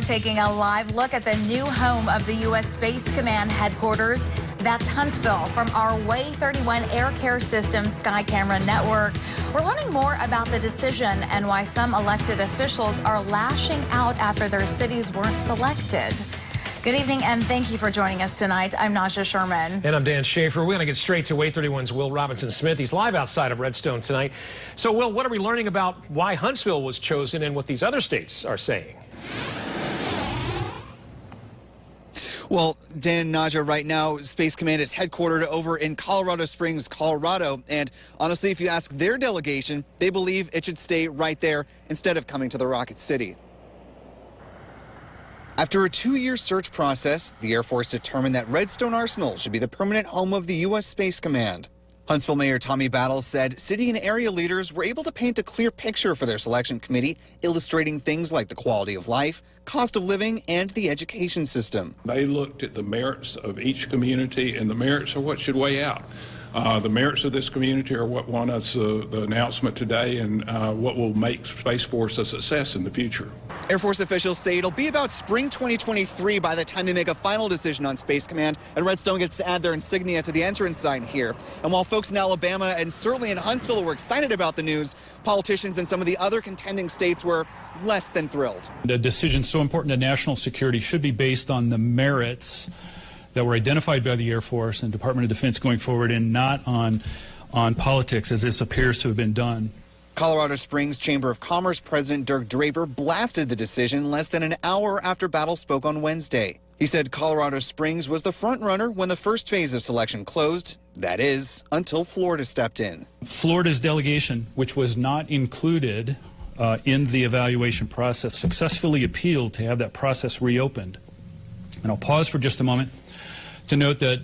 We're taking a live look at the new home of the U.S. Space Command headquarters. That's Huntsville from our Way 31 Air Care Systems Sky Camera Network. We're learning more about the decision and why some elected officials are lashing out after their cities weren't selected. Good evening, and thank you for joining us tonight. I'm Naja Sherman. And I'm Dan Schaefer. We're going to get straight to Way 31's Will Robinson-Smith. He's live outside of Redstone tonight. So, Will, what are we learning about why Huntsville was chosen and what these other states are saying? Well, Dan, Naja, right now, Space Command is headquartered over in Colorado Springs, Colorado. And honestly, if you ask their delegation, they believe it should stay right there instead of coming to the Rocket City. After a 2-year search process, the Air Force determined that Redstone Arsenal should be the permanent home of the U.S. Space Command. Huntsville Mayor Tommy Battle said city and area leaders were able to paint a clear picture for their selection committee, illustrating things like the quality of life, cost of living, and the education system. They looked at the merits of each community, and the merits are what should weigh out. The merits of this community are what won us the announcement today and what will make Space Force a success in the future. Air Force officials say it'll be about spring 2023 by the time they make a final decision on Space Command, and Redstone gets to add their insignia to the entrance sign here. And while folks in Alabama and certainly in Huntsville were excited about the news, politicians in some of the other contending states were less than thrilled. A decision so important to national security should be based on the merits that were identified by the Air Force and Department of Defense going forward, and not on politics, as this appears to have been done. Colorado Springs Chamber of Commerce President Dirk Draper blasted the decision less than an hour after Battle spoke on Wednesday. He said Colorado Springs was the front runner when the first phase of selection closed. That is, until Florida stepped in. Florida's delegation, which was not included in the evaluation process, successfully appealed to have that process reopened. And I'll pause for just a moment to note that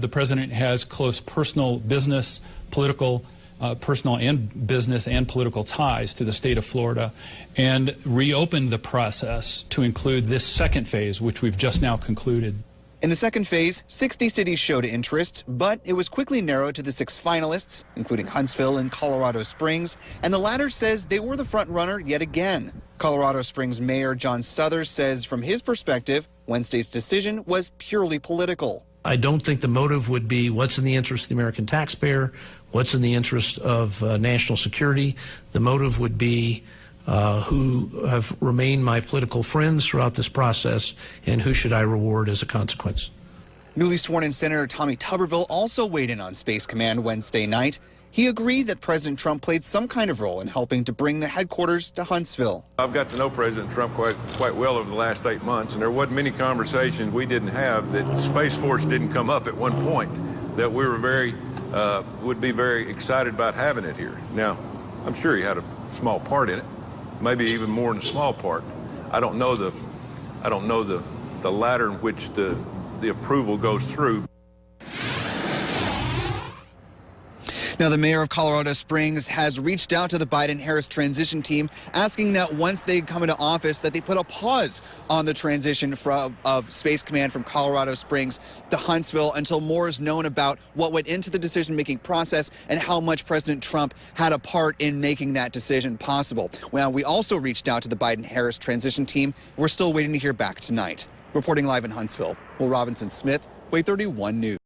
the president has close personal business, personal and business and political ties to the state of Florida, and reopened the process to include this second phase, which we've just now concluded. In the second phase, 60 cities showed interest, but it was quickly narrowed to the 6 finalists, including Huntsville and Colorado Springs, and the latter says they were the front runner yet again. Colorado Springs Mayor John Suthers says from his perspective, Wednesday's decision was purely political. I don't think the motive would be what's in the interest of the American taxpayer, what's in the interest of national security. The motive would be who have remained my political friends throughout this process and who should I reward as a consequence. Newly sworn-in Senator Tommy Tuberville also weighed in on Space Command Wednesday night. He agreed that President Trump played some kind of role in helping to bring the headquarters to Huntsville. I've got to know President Trump quite well over the last 8 months, and there wasn't many conversations we didn't have that Space Force didn't come up at one point that we were would be very excited about having it here. Now, I'm sure he had a small part in it, maybe even more than a small part. I don't know the ladder in which the approval goes through. Now, the mayor of Colorado Springs has reached out to the Biden-Harris transition team, asking that once they come into office, that they put a pause on the transition of Space Command from Colorado Springs to Huntsville until more is known about what went into the decision-making process and how much President Trump had a part in making that decision possible. Well, we also reached out to the Biden-Harris transition team. We're still waiting to hear back tonight. Reporting live in Huntsville, Will Robinson-Smith, Way 31 News.